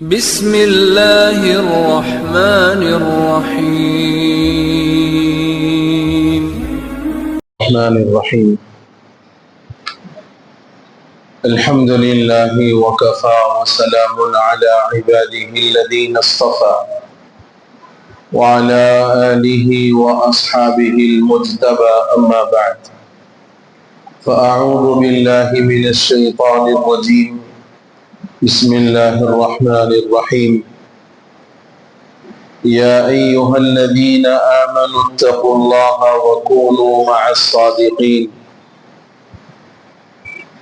بسم اللہ الرحمن الرحیم الحمد للہ وکفى وسلام علی عباده الذین اصطفى وعلى آلہ واصحابہ المجتبى اما بعد فاعوذ باللہ من الشیطان الرجیم بسم اللہ الرحمن الرحیم یا ایہا الذین آمنوا اتقوا اللہ وکونوا مع الصادقین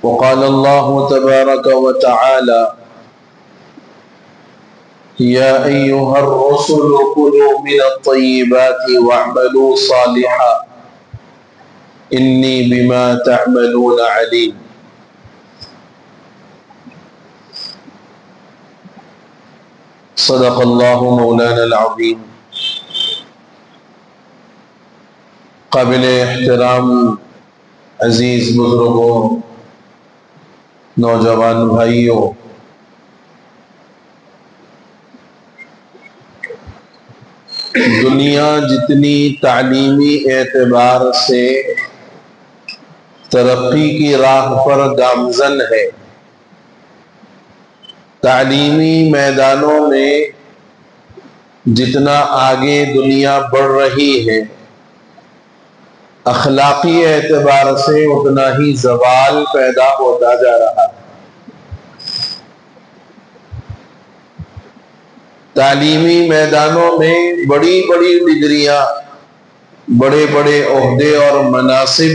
وقال اللہ تبارک وتعالی یا ایہا الرسل کلوا من الطیبات واعملوا صالحا انی بما تعملون علیم۔ صدق اللہ مولانا العظیم۔ قابل احترام عزیز بزرگوں، نوجوان بھائیوں، دنیا جتنی تعلیمی اعتبار سے ترقی کی راہ پر گامزن ہے، تعلیمی میدانوں میں جتنا آگے دنیا بڑھ رہی ہے، اخلاقی اعتبار سے اتنا ہی زوال پیدا ہوتا جا رہا ہے۔ تعلیمی میدانوں میں بڑی بڑی ڈگریاں، بڑے بڑے عہدے اور مناصب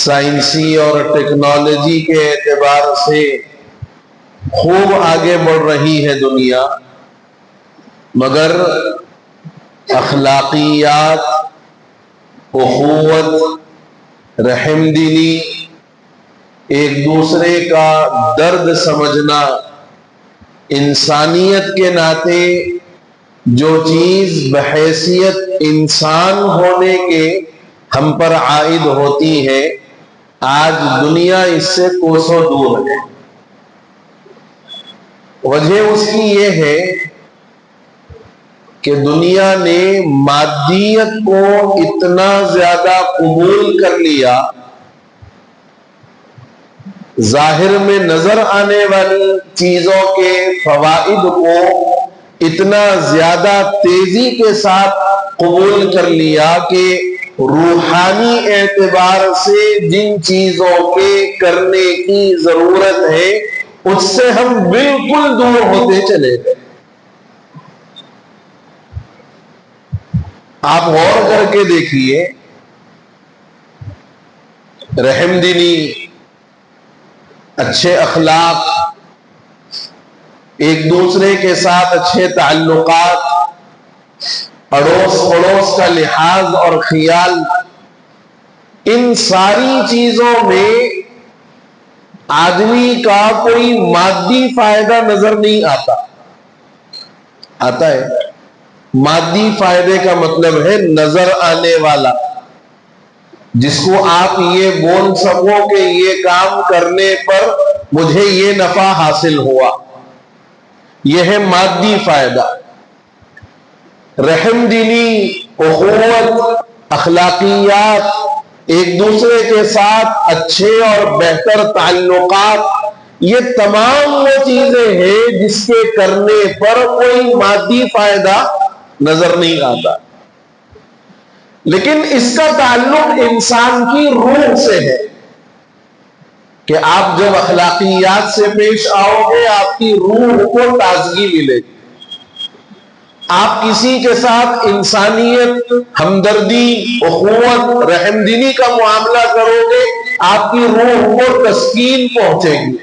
سائنسی اور ٹیکنالوجی کے اعتبار سے خوب آگے بڑھ رہی ہے دنیا، مگر اخلاقیات، اخوت، رحم دلی، ایک دوسرے کا درد سمجھنا، انسانیت کے ناطے جو چیز بحیثیت انسان ہونے کے ہم پر عائد ہوتی ہے، آج دنیا اس سے کوسوں دور ہے۔ وجہ اس کی یہ ہے کہ دنیا نے مادیت کو اتنا زیادہ قبول کر لیا، ظاہر میں نظر آنے والی چیزوں کے فوائد کو اتنا زیادہ تیزی کے ساتھ قبول کر لیا کہ روحانی اعتبار سے جن چیزوں کے کرنے کی ضرورت ہے اس سے ہم بالکل دور ہوتے چلے گئے۔ آپ غور کر کے دیکھیے، رحم دلی، اچھے اخلاق، ایک دوسرے کے ساتھ اچھے تعلقات، اڑوس پڑوس کا لحاظ اور خیال، ان ساری چیزوں میں آدمی کا کوئی مادی فائدہ نظر نہیں آتا۔ آتا ہے؟ مادی فائدے کا مطلب ہے نظر آنے والا، جس کو آپ یہ بول سکو کہ یہ کام کرنے پر مجھے یہ نفع حاصل ہوا، یہ ہے مادی فائدہ۔ رحم دلی، اخوت، اخلاقیات، ایک دوسرے کے ساتھ اچھے اور بہتر تعلقات، یہ تمام وہ چیزیں ہیں جس کے کرنے پر کوئی مادی فائدہ نظر نہیں آتا، لیکن اس کا تعلق انسان کی روح سے ہے کہ آپ جب اخلاقیات سے پیش آؤ گے آپ کی روح کو تازگی ملے گی، آپ کسی کے ساتھ انسانیت، ہمدردی، اخوت، رحم دلی کا معاملہ کرو گے آپ کی روح کو تسکین پہنچے گی،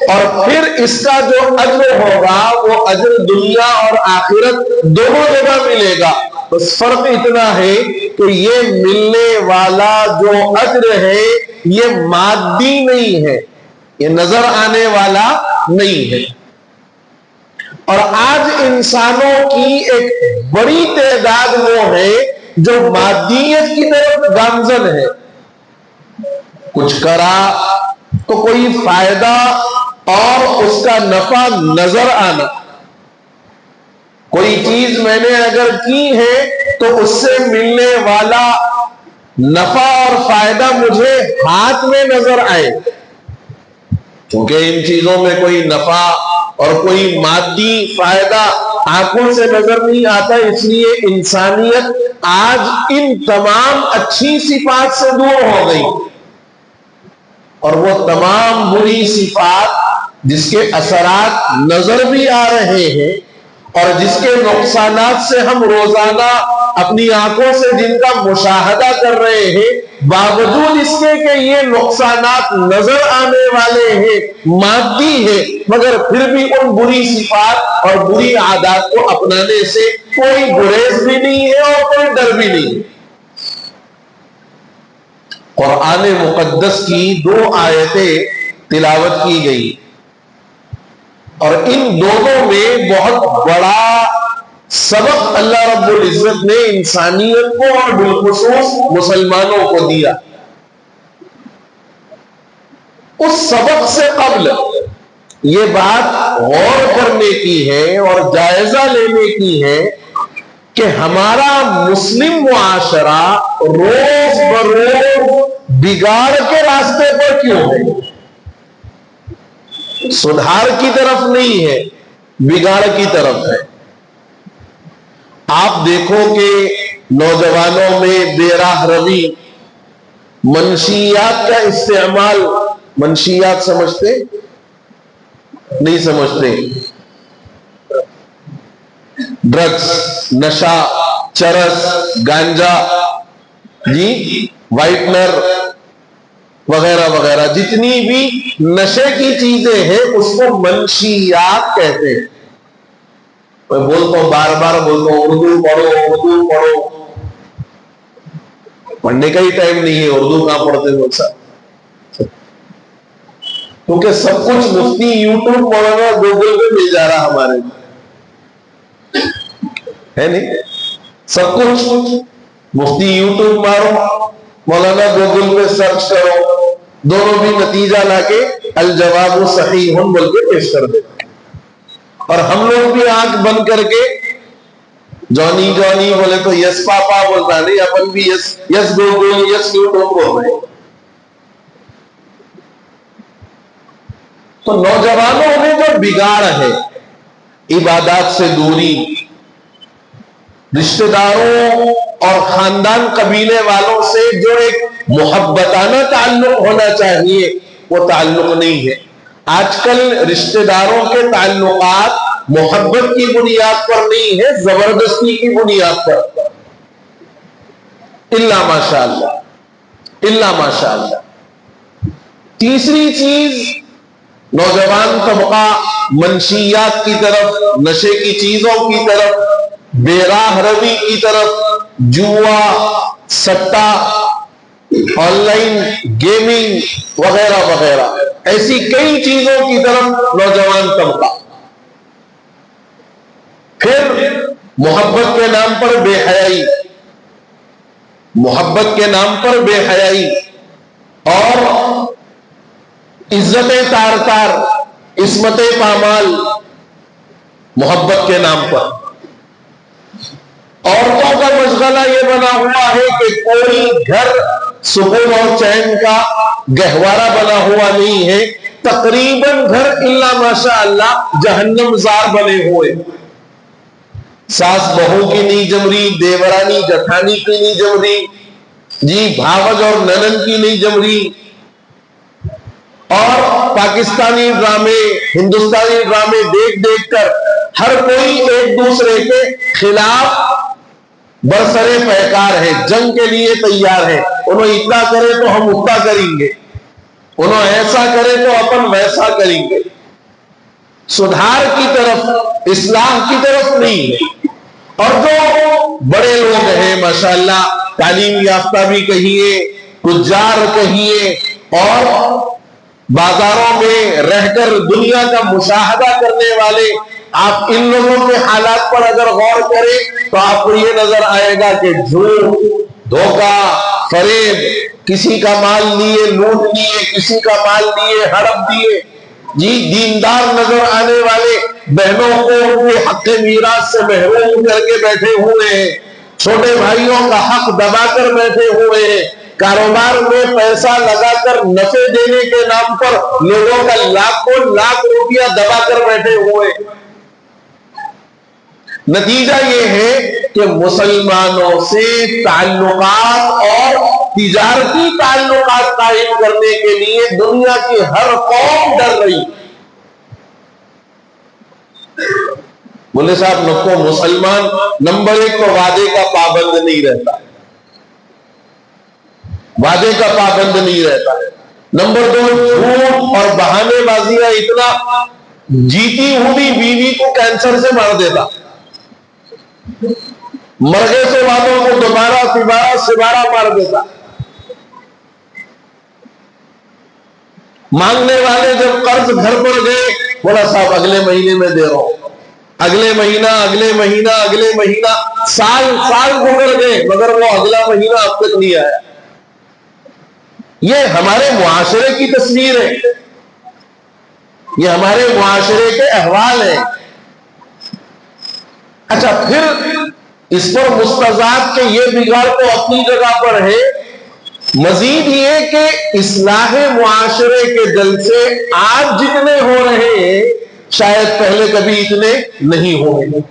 اور پھر اس کا جو اجر ہوگا وہ اجر دنیا اور آخرت دونوں جگہ ملے گا۔ بس فرق اتنا ہے کہ یہ ملنے والا جو اجر ہے یہ مادی نہیں ہے، یہ نظر آنے والا نہیں ہے۔ اور آج انسانوں کی ایک بڑی تعداد وہ ہے جو مادیت کی طرف گامزن ہے، کچھ کرا تو کوئی فائدہ اور اس کا نفع نظر آنا. کوئی چیز میں نے اگر کی ہے تو اس سے ملنے والا نفع اور فائدہ مجھے ہاتھ میں نظر آئے. کیونکہ ان چیزوں میں کوئی نفع اور کوئی مادی فائدہ آنکھوں سے نظر نہیں آتا، اس لیے انسانیت آج ان تمام اچھی صفات سے دور ہو گئی، اور وہ تمام بری صفات جس کے اثرات نظر بھی آ رہے ہیں اور جس کے نقصانات سے ہم روزانہ اپنی آنکھوں سے جن کا مشاہدہ کر رہے ہیں، باوجود اس کے کہ یہ نقصانات نظر آنے والے ہیں، مادی ہے، مگر پھر بھی ان بری صفات اور بری عادات کو اپنانے سے کوئی گریز بھی نہیں ہے اور کوئی ڈر بھی نہیں ہے. قرآن مقدس کی 2 آیتیں تلاوت کی گئی، اور ان دونوں میں بہت بڑا سبق اللہ رب العزت نے انسانیت کو اور بالخصوص مسلمانوں کو دیا. اس سبق سے قبل یہ بات غور کرنے کی ہے اور جائزہ لینے کی ہے کہ ہمارا مسلم معاشرہ روز بروز بگاڑ کے راستے پر کیوں ہے؟ سدھار کی طرف نہیں ہے، بگاڑ کی طرف ہے. آپ دیکھو کہ نوجوانوں میں بے راہ روی، منشیات کا استعمال، منشیات سمجھتے نہیں سمجھتے؟ ڈرگس، نشہ، چرس، گانجا، جی وائٹنر وغیرہ وغیرہ، جتنی بھی نشے کی چیزیں ہیں اس کو منشیات کہتے ہیں. میں بولتا ہوں، بار بار بولتا ہوں، اردو پڑھو، اردو پڑھو. پڑھنے کا ہی ٹائم نہیں ہے، اردو کہاں پڑھتے لوگ سب؟ کیونکہ سب کچھ مفتی یوٹیوب پڑھنا گوگل پہ مل جا رہا ہمارے ہے نہیں؟ سب کچھ مفتی یوٹیوب مارو، مولانا گوگل پہ سرچ کرو، دونوں بھی نتیجہ لا کے الجواب صحیح بول کے پیش کر دیتے. اور ہم لوگ بھی آنکھ بند کر کے جانی جانی بولے تو یس پاپا بولتا نہیں، اپن بھی یس یس گوگل، یس یوٹیوب بول رہے. تو نوجوانوں میں جو بگاڑ ہے، عبادات سے دوری، رشتہ داروں اور خاندان قبیلے والوں سے جو ایک محبتانہ تعلق ہونا چاہیے وہ تعلق نہیں ہے. آج کل رشتہ داروں کے تعلقات محبت کی بنیاد پر نہیں ہے، زبردستی کی بنیاد پر. الا ماشاء اللہ، الا ماشاء اللہ. تیسری چیز، نوجوان طبقہ منشیات کی طرف، نشے کی چیزوں کی طرف، بے راہ روی کی طرف، جوا، سٹا، آن لائن گیمنگ وغیرہ وغیرہ، ایسی کئی چیزوں کی طرف نوجوان طبقہ. پھر محبت کے نام پر بے حیائی، محبت کے نام پر بے حیائی، اور عزت تار تار، عصمت پامال، محبت کے نام پر. عورتوں کا مشغلہ یہ بنا ہوا ہے کہ کوئی گھر سکون اور چین کا گہوارہ بنا ہوا نہیں ہے، تقریباً گھر الا ماشاء اللہ جہنم زار بنے ہوئے. ساس بہو کی نہیں جم رہی، دیورانی جٹھانی کی نہیں جم رہی، جی بھاوج اور ننن کی نہیں جم رہی. اور پاکستانی ڈرامے، ہندوستانی ڈرامے دیکھ دیکھ کر ہر کوئی ایک دوسرے کے خلاف برسرے پیکار ہے، جنگ کے لیے تیار ہے. انہوں اتنا کرے تو ہم اتنا کریں گے، انہوں ایسا کرے تو اپن ویسا کریں گے. سدھار کی طرف، اصلاح کی طرف نہیں ہے. اور جو بڑے لوگ ہیں ماشاءاللہ، تعلیم یافتہ بھی کہیے، تجار کہیے، اور بازاروں میں رہ کر دنیا کا مشاہدہ کرنے والے، آپ ان لوگوں کے حالات پر اگر غور کریں تو آپ کو یہ نظر آئے گا کہ جھوٹ، دھوکہ، فریب، کسی کا مال لیے لوٹ لیے، کسی کا مال لیے ہڑپ دیے، جی دیندار نظر آنے والے بہنوں کو ان کے حق میراث سے محروم کر کے بیٹھے ہوئے ہیں، چھوٹے بھائیوں کا حق دبا کر بیٹھے ہوئے ہیں، کاروبار میں پیسہ لگا کر نفع دینے کے نام پر لوگوں کا لاکھوں لاکھ روپیہ دبا کر بیٹھے ہوئے ہیں۔ نتیجہ یہ ہے کہ مسلمانوں سے تعلقات اور تجارتی تعلقات قائم کرنے کے لیے دنیا کی ہر قوم ڈر رہی۔ مولوی صاحب نکو مسلمان نمبر 1 تو وعدے کا پابند نہیں رہتا، وعدے کا پابند نہیں رہتا۔ نمبر 2 جھوٹ اور بہانے بازیاں اتنا، جیتی ہوئی بیوی کو کینسر سے مار دیتا، مرغے سے والوں کو دوبارہ سبارہ مار دیتا۔ مانگنے والے جب قرض گھر پر گئے، بولا صاحب اگلے مہینے میں دے رہا ہوں، اگلے مہینہ سال گزر گئے مگر وہ اگلا مہینہ اب تک نہیں آیا۔ یہ ہمارے معاشرے کی تصویر ہے، یہ ہمارے معاشرے کے احوال ہیں۔ اچھا پھر اس پر مستضاد کہ یہ بگاڑ تو اپنی جگہ پر ہے، مزید یہ کہ اصلاح معاشرے کے جلسے آج جتنے ہو رہے ہیں شاید پہلے کبھی اتنے نہیں ہوئے۔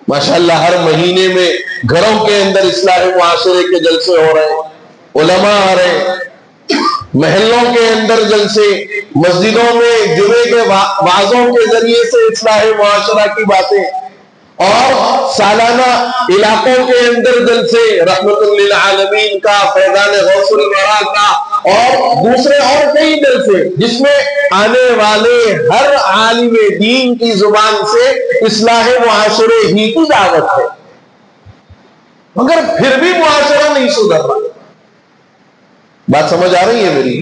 ماشاءاللہ ہر مہینے میں گھروں کے اندر اصلاح معاشرے کے جلسے ہو رہے ہیں، علماء آ رہے ہیں، محلوں کے اندر جلسے، مسجدوں میں جمعے کے وعظوں کے ذریعے سے اصلاح معاشرہ کی باتیں، اور سالانہ علاقوں کے اندر جلسے رحمت للعالمین کا، فیضان غوث الورا کا، اور دوسرے اور کئی جلسے جس میں آنے والے ہر عالم دین کی زبان سے اصلاح معاشرے ہی کی دعوت ہے، مگر پھر بھی معاشرہ نہیں سدھر رہا۔ بات سمجھ آ رہی ہے میری؟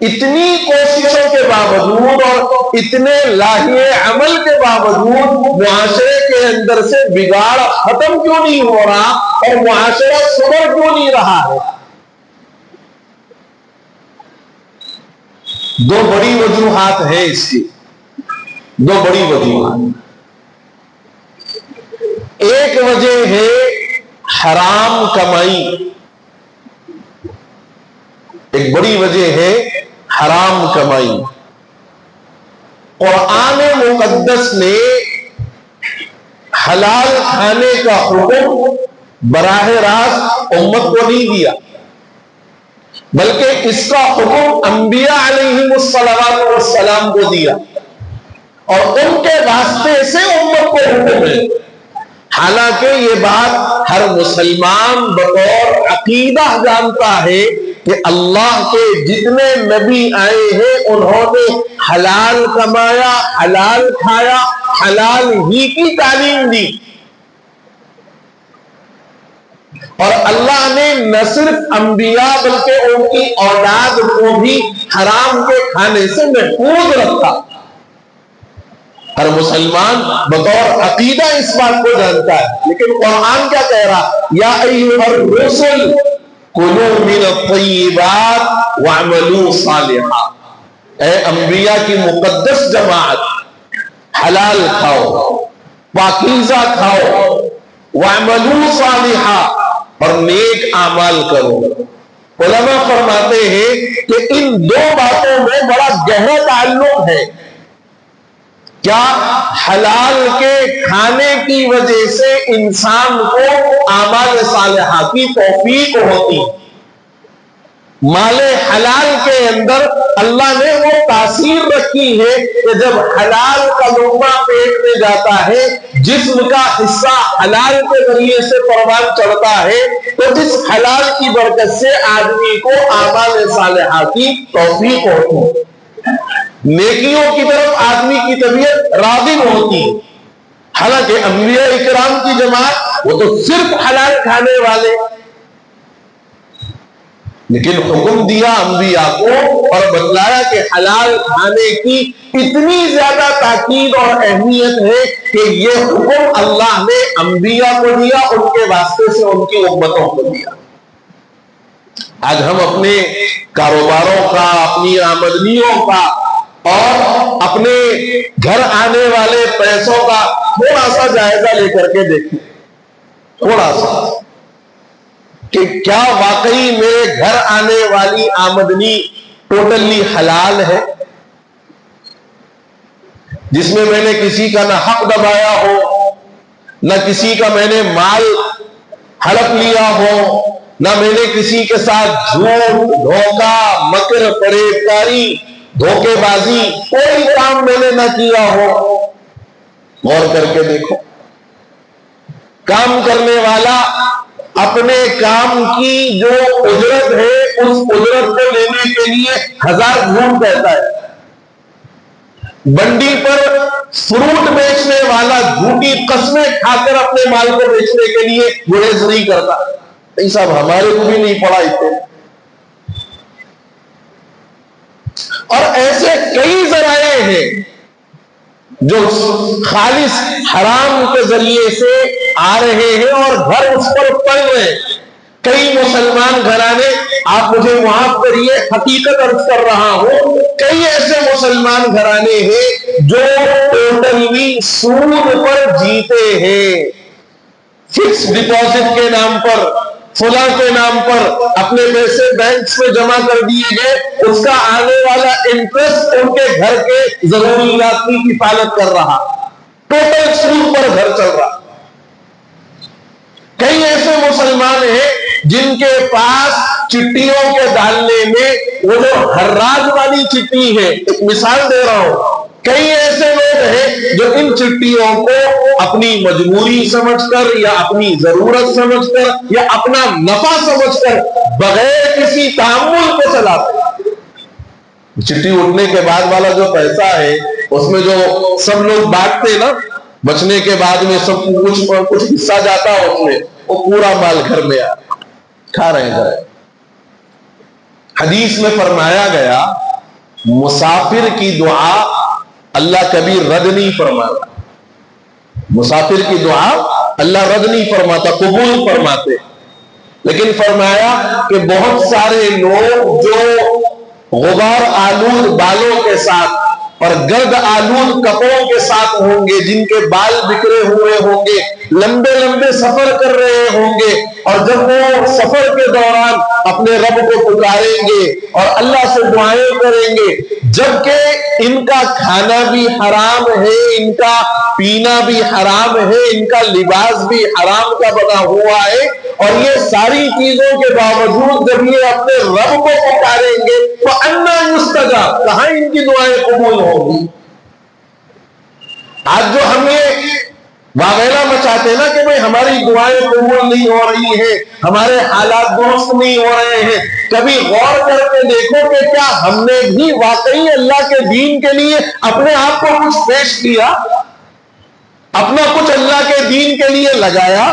اتنی کوششوں کے باوجود اور اتنے لاہے عمل کے باوجود معاشرے کے اندر سے بگاڑ ختم کیوں نہیں ہو رہا اور معاشرہ سدھر کیوں نہیں رہا ہے؟ دو بڑی وجوہات ہیں اس کی، دو بڑی وجوہات۔ ایک وجہ ہے حرام کمائی، ایک بڑی وجہ ہے حرام کمائی۔ قرآن مقدس نے حلال کھانے کا حکم براہ راست امت کو نہیں دیا، بلکہ اس کا حکم انبیاء علیہم السلام کو دیا، اور ان کے واسطے سے امت کو حکم ہے۔ حالانکہ یہ بات ہر مسلمان بطور عقیدہ جانتا ہے کہ اللہ کے جتنے نبی آئے ہیں انہوں نے حلال کمایا، حلال کھایا، حلال ہی کی تعلیم دی، اور اللہ نے نہ صرف انبیاء بلکہ ان کی اولاد کو بھی حرام کے کھانے سے محفوظ رکھا۔ ہر مسلمان بطور عقیدہ اس بات کو جانتا ہے، لیکن قرآن کیا کہہ رہا؟ یا ایھا الرسل کلوا من الطیبات واعملوا صالحا، اے انبیاء کی مقدس جماعت، حلال کھاؤ، پاکیزہ کھاؤ، واعملوا صالحا، اور نیک اعمال کرو۔ علماء فرماتے ہیں کہ ان دو باتوں میں بڑا گہرا تعلق ہے۔ کیا حلال کے کھانے کی وجہ سے انسان کو اعمال صالحہ کی توفیق ہوتی؟ مال حلال کے اندر اللہ نے وہ تاثیر رکھی ہے کہ جب حلال کا لقمہ پیٹ میں جاتا ہے، جسم کا حصہ حلال کے ذریعے سے پروان چڑھتا ہے، تو اس حلال کی برکت سے آدمی کو اعمال صالحہ کی توفیق ہوتی، نیکیوں کی طرف آدمی کی طبیعت راغب ہوتی۔ حالانکہ انبیاء اکرام کی جماعت وہ تو صرف حلال کھانے والے، لیکن حکم دیا انبیاء کو اور بتلایا کہ حلال کھانے کی اتنی زیادہ تاکید اور اہمیت ہے کہ یہ حکم اللہ نے انبیاء کو دیا، ان کے واسطے سے ان کی امتوں کو دیا۔ آج ہم اپنے کاروباروں کا، اپنی آمدنیوں کا اور اپنے گھر آنے والے پیسوں کا تھوڑا سا جائزہ لے کر کے دیکھیں، تھوڑا سا، کہ کیا واقعی میرے گھر آنے والی آمدنی ٹوٹلی حلال ہے، جس میں میں نے کسی کا نہ حق دبایا ہو، نہ کسی کا میں نے مال ہڑپ لیا ہو، نہ میں نے کسی کے ساتھ جھوٹ، دھوکہ، مکر، فریب کاری، دھوکے بازی، کوئی کام میں نے نہ کیا ہو۔ غور کر کے دیکھو، کام کرنے والا اپنے کام کی جو اجرت ہے اس اجرت کو لینے کے لیے 1000 جھوٹ کہتا ہے۔ منڈی پر فروٹ بیچنے والا جھوٹی قسمیں کھا کر اپنے مال کو بیچنے کے لیے گریز نہیں کرتا۔ یہ سب ہمارے کو بھی نہیں پڑا اتنے، اور ایسے کئی ذرائع ہیں جو خالص حرام کے ذریعے سے آ رہے ہیں اور گھر اس پر پڑ رہے ہیں۔ کئی مسلمان گھرانے، آپ مجھے معاف کریے، حقیقت عرض کر رہا ہوں، کئی ایسے مسلمان گھرانے ہیں جو ٹوٹلی سود پر جیتے ہیں۔ فکس ڈپازٹ کے نام پر، فلاں کے نام پر اپنے پیسے بینک میں جمع کر دیے گئے، اس کا آنے والا انٹرسٹ ان کے گھر کے ضروریات کی کفالت کر رہا، ٹوٹل سود پر گھر چل رہا۔ کئی ایسے مسلمان ہیں جن کے پاس چٹیوں کے ڈالنے میں وہ جو حراج والی چٹی ہے، ایک مثال دے رہا ہوں، کئی ایسے لوگ ہیں جو ان چٹیوں کو اپنی مجبوری سمجھ کر یا اپنی ضرورت سمجھ کر یا اپنا نفع سمجھ کر بغیر کسی تعامل کے چلاتے ہیں۔ چٹی اٹھنے کے بعد والا جو پیسہ ہے اس میں جو سب لوگ بانٹتے نا، بچنے کے بعد میں سب کچھ حصہ جاتا ہے اس میں، وہ پورا مال گھر میں آ کھا رہے ہیں۔ حدیث میں فرمایا گیا مسافر کی دعا اللہ کبھی رد نہیں فرماتا، مسافر کی دعا اللہ رد نہیں فرماتا، قبول فرماتے۔ لیکن فرمایا کہ بہت سارے لوگ جو غبار آلود بالوں کے ساتھ اور گرد آلود کپڑوں کے ساتھ ہوں گے، جن کے بال بکھرے ہوئے ہوں گے، لمبے لمبے سفر کر رہے ہوں گے، اور جب وہ سفر کے دوران اپنے رب کو پکاریں گے اور اللہ سے دعائیں کریں گے، جبکہ ان کا کھانا بھی حرام ہے، ان کا پینا بھی حرام ہے، ان کا لباس بھی حرام کا بنا ہوا ہے، اور یہ ساری چیزوں کے باوجود جب یہ اپنے رب کو پکاریں گے تو اَنَّىٰ يُسْتَجَابُ، کہاں ان کی دعائیں قبول ہوگی؟ آج جو ہم یہ واویلا مچاتے ہیں نا کہ بھئی ہماری دعائیں قبول نہیں ہو رہی ہیں، ہمارے حالات درست نہیں ہو رہے ہیں، کبھی غور کر کے دیکھو کہ کیا ہم نے بھی واقعی اللہ کے دین کے لیے اپنے آپ کو کچھ پیش کیا، اپنا کچھ اللہ کے دین کے لیے لگایا؟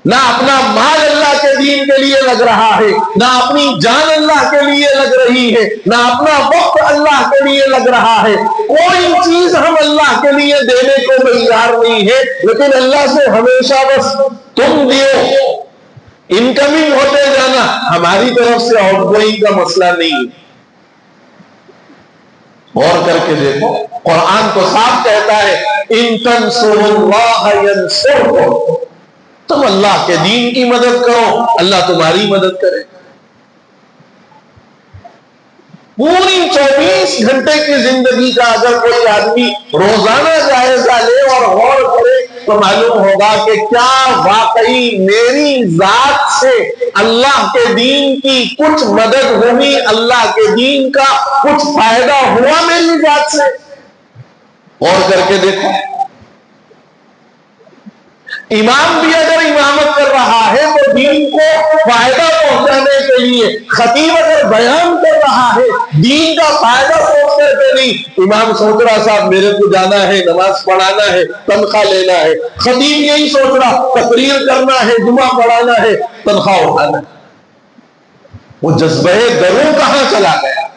نہ اپنا مال اللہ کے دین کے لیے لگ رہا ہے، نہ اپنی جان اللہ کے لیے لگ رہی ہے، نہ اپنا وقت اللہ کے لیے لگ رہا ہے، کوئی چیز ہم اللہ کے لیے دینے کو تیار نہیں ہے، لیکن اللہ سے ہمیشہ بس تم دیو، انکمنگ ہوتے جانا، ہماری طرف سے آؤٹ گوئنگ کا مسئلہ نہیں۔ غور کر کے دیکھو، قرآن تو صاف کہتا ہے ان تنصروا اللہ ینصرکم، تم اللہ کے دین کی مدد کرو، اللہ تمہاری مدد کرے۔ پوری 24 گھنٹے کی زندگی کا اگر کوئی آدمی روزانہ جائزہ لے اور غور کرے تو معلوم ہوگا کہ کیا واقعی میری ذات سے اللہ کے دین کی کچھ مدد ہوئی، اللہ کے دین کا کچھ فائدہ ہوا میری ذات سے؟ غور کر کے دیکھو، امام بھی اگر امامت کر رہا ہے تو دین کو فائدہ پہنچانے کے لیے، خطیب اگر بیان کر رہا ہے دین کا فائدہ پہنچنے کے لیے، امام سوچ رہا صاحب میرے کو جانا ہے، نماز پڑھانا ہے، تنخواہ لینا ہے، خطیب یہی سوچ رہا تقریر کرنا ہے، جمعہ پڑھانا ہے، تنخواہ اٹھانا ہے۔ وہ جذبہ دروں کہاں چلا گیا؟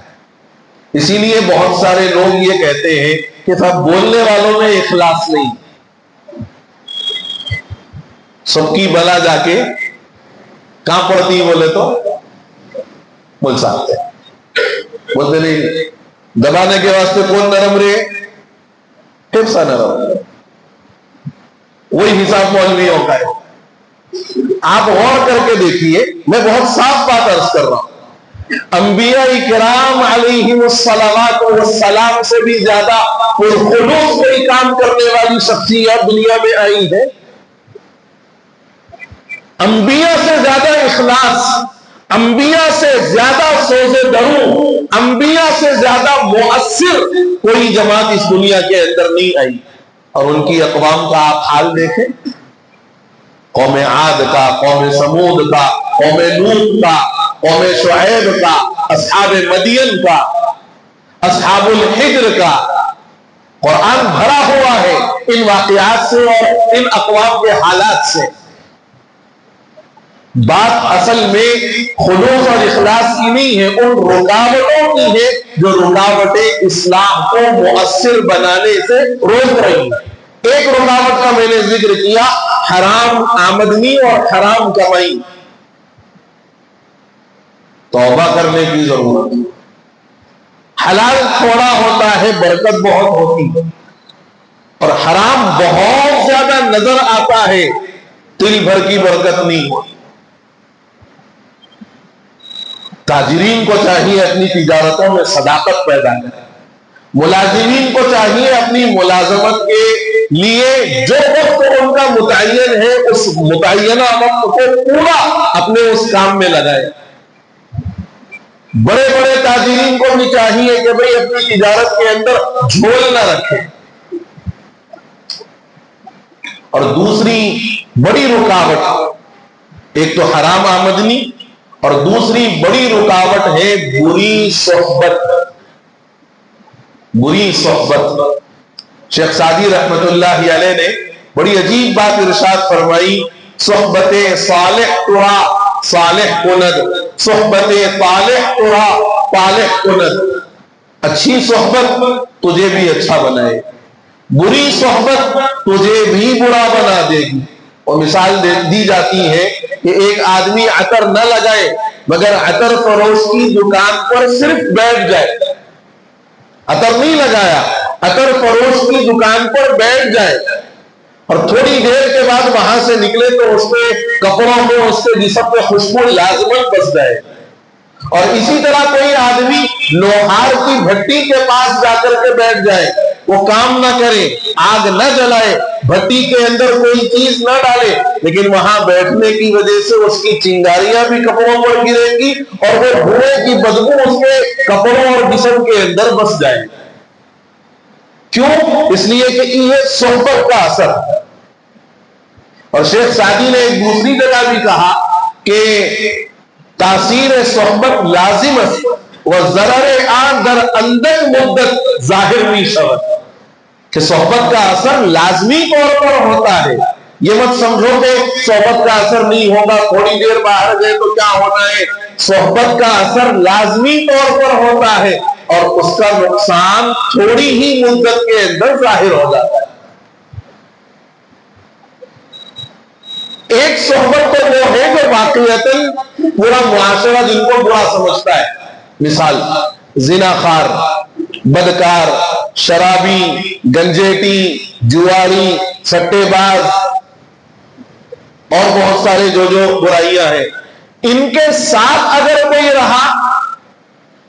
اسی لیے بہت سارے لوگ یہ کہتے ہیں کہ صاحب بولنے والوں میں اخلاص نہیں، سب کی بلا جا کے کہاں پڑتی بولے تو مل سکتے، بولتے نہیں دبانے کے واسطے کون نرم رہے؟ حفظہ نرم، وہی حساب مولویوں کا ہے۔ آپ غور کر کے دیکھیے، میں بہت صاف بات عرض کر رہا ہوں، انبیاء کرام علیہم الصلوات والسلام سے بھی زیادہ پرخلوص کوئی کام کرنے والی شخصیت دنیا میں آئی ہے؟ انبیاء سے زیادہ اخلاص، انبیاء سے زیادہ سوز درو، انبیاء سے زیادہ مؤثر کوئی جماعت اس دنیا کے اندر نہیں آئی۔ اور ان کی اقوام کا آپ حال دیکھیں، قوم عاد کا، قوم سمود کا، قوم لوط کا، قوم شعیب کا، اصحاب مدین کا، اصحاب الحجر کا، قرآن بھرا ہوا ہے ان واقعات سے اور ان اقوام کے حالات سے۔ بات اصل میں خلوص اور اخلاص کی نہیں ہے، ان رکاوٹوں کی ہے جو رکاوٹیں اسلام کو مؤثر بنانے سے روک رہی ہیں۔ ایک رکاوٹ کا میں نے ذکر کیا، حرام آمدنی اور حرام کمائی۔ توبہ کرنے کی ضرورت ہے۔ حلال تھوڑا ہوتا ہے، برکت بہت ہوتی ہے، اور حرام بہت زیادہ نظر آتا ہے، تل بھر کی برکت نہیں ہوتی۔ تاجرین کو چاہیے اپنی تجارتوں میں صداقت پیدا کرے، ملازمین کو چاہیے اپنی ملازمت کے لیے جو وقت ان کا متعین ہے اس متعینہ وقت کو پورا اپنے اس کام میں لگائے۔ بڑے بڑے تاجرین کو بھی چاہیے کہ بھئی اپنی تجارت کے اندر جھول نہ رکھے۔ اور دوسری بڑی رکاوٹ، ایک تو حرام آمدنی، اور دوسری بڑی رکاوٹ ہے بری صحبت۔ بری صحبت۔ شیخ سعدی رحمت اللہ علیہ نے بڑی عجیب بات ارشاد فرمائی، صحبت صالح ترا صالح کند، صحبت طالح ترا طالح کند۔ اچھی صحبت تجھے بھی اچھا بنائے، بری صحبت تجھے بھی برا بنا دے گی۔ اور مثال دی جاتی ہے کہ ایک آدمی عطر نہ لگائے مگر عطر فروش کی دکان پر صرف بیٹھ جائے، عطر نہیں لگایا، عطر فروش کی دکان پر بیٹھ جائے، اور تھوڑی دیر کے بعد وہاں سے نکلے تو اس کے کپڑوں میں، اس کے جسم پہ خوشبو لازمن بس جائے۔ اور اسی طرح کوئی آدمی لوہار کی بھٹی کے پاس جا کر کے بیٹھ جائے، وہ کام نہ کرے، آگ نہ جلائے، بھٹی کے اندر کوئی چیز نہ ڈالے، لیکن وہاں بیٹھنے کی وجہ سے اس کی چنگاریاں بھی کپڑوں پر گریں گی اور وہ دھوئے کی بدبو اس کے کپڑوں اور جسم کے اندر بس جائے۔ کیوں؟ اس لیے کہ یہ صحبت کا اثر ہے۔ اور شیخ سعدی نے ایک دوسری جگہ بھی کہا کہ تاثیر صحبت لازم و ضرر آن در اندر مدت ظاہر بھی شود، کہ صحبت کا اثر لازمی طور پر ہوتا ہے۔ یہ مت سمجھو کہ صحبت کا اثر نہیں ہوگا، تھوڑی دیر باہر گئے تو کیا ہونا ہے۔ صحبت کا اثر لازمی طور پر ہوتا ہے اور اس کا نقصان تھوڑی ہی مدت کے اندر ظاہر ہو جاتا ہے۔ ایک صحبت تو وہ ہے جو واقعتاً پورا معاشرہ جن کو برا سمجھتا ہے، مثال زناخوار، بدکار، شرابی، گنجیٹی، جواری، سٹے باز اور بہت سارے جو برائیاں ہیں، ان کے ساتھ اگر کوئی رہا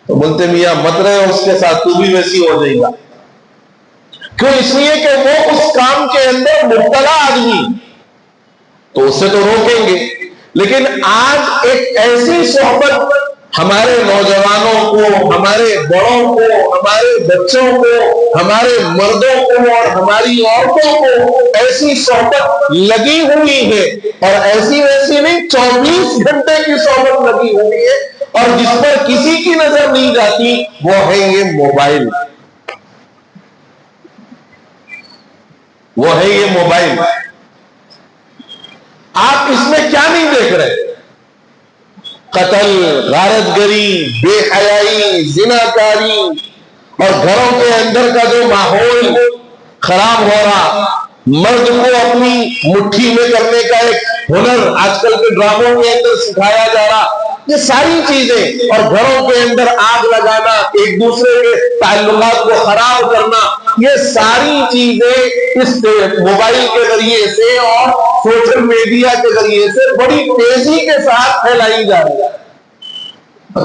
تو بولتے میاں مت رہے اس کے ساتھ، تو بھی ویسی ہو جائے گا۔ کیوں؟ اس لیے کہ وہ اس کام کے اندر مبتلا آدمی، تو اس سے تو روکیں گے۔ لیکن آج ایک ایسی صحبت ہمارے نوجوانوں کو، ہمارے بڑوں کو، ہمارے بچوں کو، ہمارے مردوں کو اور ہماری عورتوں کو ایسی صحبت لگی ہوئی ہے، اور ایسی ویسی نہیں، 24 گھنٹے کی صحبت لگی ہوئی ہے، اور جس پر کسی کی نظر نہیں جاتی وہ ہے یہ موبائل، وہ ہے یہ موبائل۔ آپ اس میں کیا نہیں دیکھ رہے؟ قتل، غارت گری، بے حیائی، زناکاری، اور گھروں کے اندر کا جو ماحول خراب ہو رہا، مرد کو اپنی مٹھی میں کرنے کا ایک ہنر آج کل کے ڈراموں کے اندر سکھایا جا رہا، یہ ساری چیزیں، اور گھروں کے اندر آگ لگانا، ایک دوسرے کے تعلقات کو خراب کرنا، یہ ساری چیزیں اس موبائل کے ذریعے سے اور سوشل میڈیا کے ذریعے سے بڑی تیزی کے ساتھ پھیلائی جا رہی ہے۔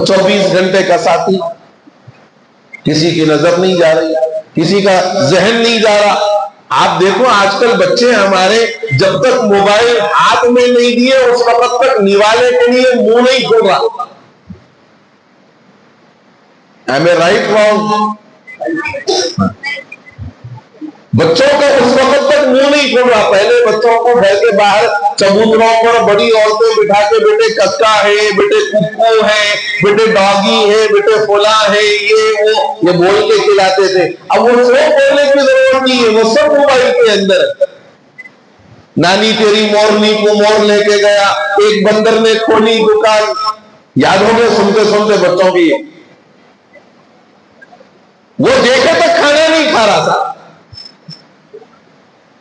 24 گھنٹے کا ساتھی، کسی کی نظر نہیں جا رہی، کسی کا ذہن نہیں جا رہا۔ آپ دیکھو آج کل بچے ہمارے جب تک موبائل ہاتھ میں نہیں دیے اس وقت تک نوالے کے لیے منہ نہیں کھول رہا۔ Am I right, wrong؟ بچوں کو اس وقت تک منہ نہیں کھول رہا۔ پہلے بچوں کو گھر کے باہر چبوتروں پر بڑی عورتیں بٹھا کے بیٹے کچا ہے، بیٹے ککو ہے، بیٹے ڈاگی ہے، بیٹے فلاں ہے، یہ بول کے کھلاتے تھے۔ اب وہ سب بولنے کی ضرورت نہیں ہے، وہ سب موبائل کے اندر ہے۔ نانی تیری مورنی کو مور لے کے گیا، ایک بندر نے کھولی دکان، یاد ہو گئے سنتے سنتے بچوں کی۔ وہ دیکھے تک کھانا نہیں کھا رہا تھا۔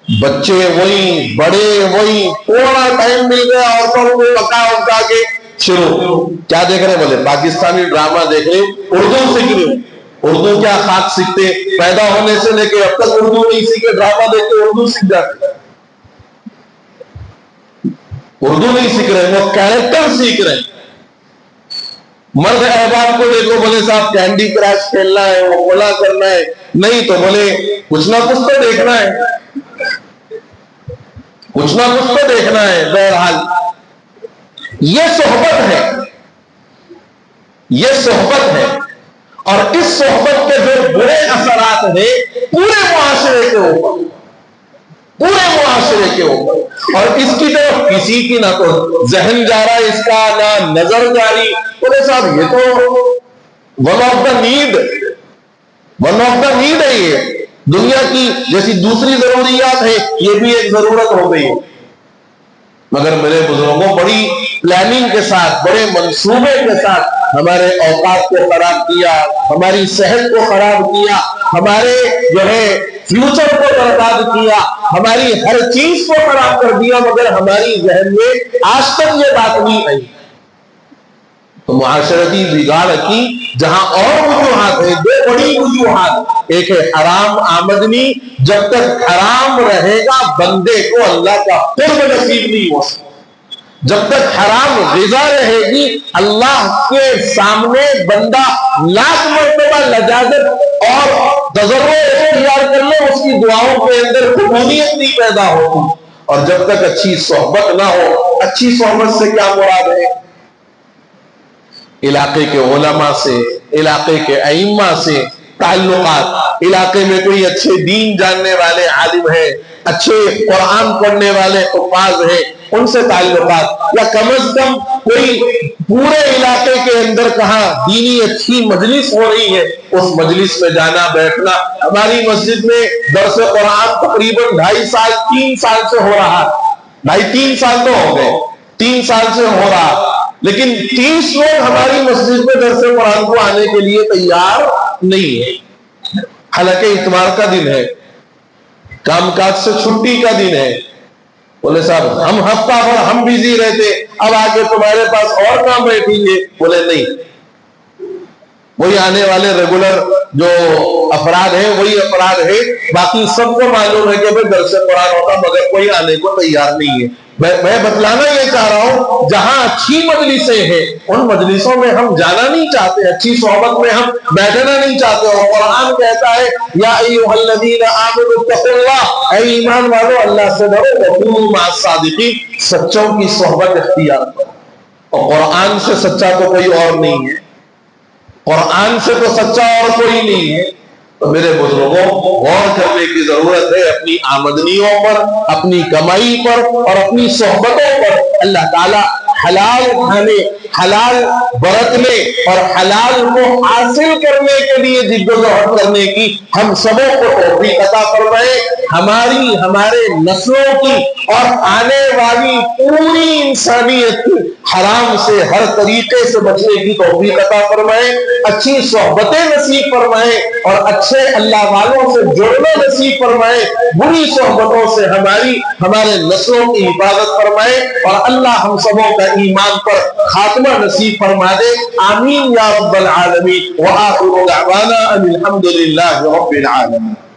بچے وہی، بڑے وہی، تھوڑا ٹائم مل گیا عورتوں کو پکا اکا کے شروع۔ کیا دیکھ رہے بولے؟ پاکستانی ڈرامہ دیکھ رہے، اردو سیکھ رہے۔ اردو کیا خاک سیکھتے؟ پیدا ہونے سے لے کے اب تک اردو نہیں سیکھے، ڈرامہ دیکھ کے اردو سیکھ جاتے۔ اردو نہیں سیکھ رہے، وہ کیریکٹر سیکھ رہے۔ مرد احباب کو دیکھو، بولے صاحب کینڈی کرش کھیلنا ہے، وہ بولا کرنا ہے، نہیں تو بولے کچھ نہ کچھ تو دیکھنا ہے، کچھ نہ کچھ تو دیکھنا ہے۔ بہرحال یہ صحبت ہے، یہ صحبت ہے، اور اس صحبت کے جو برے اثرات ہیں پورے معاشرے کے اوپر، پورے معاشرے کے اوپر، اور اس کی طرف کسی کی نہ تو ذہن جا رہا ہے، اس کا نہ نظر جاری۔ بولے صاحب یہ تو ون آف دا نیڈ ہے، یہ دنیا کی جیسی دوسری ضروریات ہے، یہ بھی ایک ضرورت ہو گئی ہے۔ مگر میرے بزرگوں بڑی پلاننگ کے ساتھ، بڑے منصوبے کے ساتھ ہمارے اوقات کو خراب کیا، ہماری صحت کو خراب کیا، ہمارے جو ہے فیوچر کو برباد کیا، ہماری ہر چیز کو خراب کر دیا، مگر ہماری ذہن میں آج تک یہ بات نہیں آئی۔ تو معاشرتی بگاڑ کی جہاں اور وجوہات ہیں، دو بڑی وجوہات، ایک ہے حرام آمدنی، جب تک حرام رہے گا بندے کو اللہ کا قرب نصیب نہیں ہو سکتا۔ جب تک حرام غذا رہے گی اللہ کے سامنے بندہ لاکھ مرتبہ لجاجت اور تضرع اختیار کر لے، اس کی دعاؤں کے اندر قبولیت نہیں پیدا ہوتی۔ اور جب تک اچھی صحبت نہ ہو، اچھی صحبت سے کیا مراد ہے؟ علاقے کے علماء سے، علاقے کے ائمہ سے تعلقات، علاقے میں کوئی اچھے دین جاننے والے عالم ہیں، اچھے قرآن پڑھنے والے حفاظ ہیں، ان سے تعلقات، یا کم از کم کوئی پورے علاقے کے اندر کہاں دینی اچھی مجلس ہو رہی ہے اس مجلس میں جانا بیٹھنا۔ ہماری مسجد میں درس قرآن تقریباً 2.5 سال 3 سال سے ہو رہا، 2.5-3 سال تو ہو گئے، 3 سال سے ہو رہا، لیکن 30 لوگ ہماری مسجد میں درس قرآن کو آنے کے لیے تیار نہیں ہے۔ حالانکہ اتوار کا دن ہے، کام کاج سے چھٹی کا دن ہے۔ بولے صاحب ہم ہفتہ بھر ہم بیزی رہتے، اب آگے تمہارے پاس اور کام بیٹھیں گے؟ بولے نہیں، وہی آنے والے ریگولر جو افراد ہیں وہی افراد ہے، باقی سب کو معلوم ہے کہ بھئی درس قرآن ہوتا مگر کوئی آنے کو تیار نہیں ہے۔ میں بتلانا یہ چاہ رہا ہوں جہاں اچھی مجلسیں ہیں ان مجلسوں میں ہم جانا نہیں چاہتے، اچھی صحبت میں ہم بیٹھنا نہیں چاہتے، اور قرآن کہتا ہے یا ایھا الذین آمنوا اتقوا اللہ، اے ایمان والو اللہ سے ڈرو، وکونوا مع الصادقین، سچوں کی صحبت اختیار کرو۔ اور قرآن سے سچا تو کوئی اور نہیں ہے، قرآن سے تو سچا اور کوئی نہیں ہے۔ تو میرے بزرگوں غور کرنے کی ضرورت ہے اپنی آمدنیوں پر، اپنی کمائی پر اور اپنی صحبتوں پر۔ اللہ تعالیٰ حلال کھانے، حلال برتنے اور حلال کو حاصل کرنے کے لیے جدوجہد کرنے کی ہم سبوں کو توفیق عطا فرمائے، ہماری، ہمارے نسلوں کی اور آنے والی پوری انسانیت کی حرام سے ہر طریقے سے بچنے کی توفیق عطا فرمائے، اچھی صحبتیں نصیب فرمائے اور اچھے اللہ والوں سے جڑنا نصیب فرمائے، بری صحبتوں سے ہمارے نسلوں کی حفاظت فرمائے، اور اللہ ہم سبوں کا ایمان پر خاتمہ نصیب فرما دے، آمین یا رب العالمین۔ وآخر دعوانا ان الحمد للہ رب العالمین۔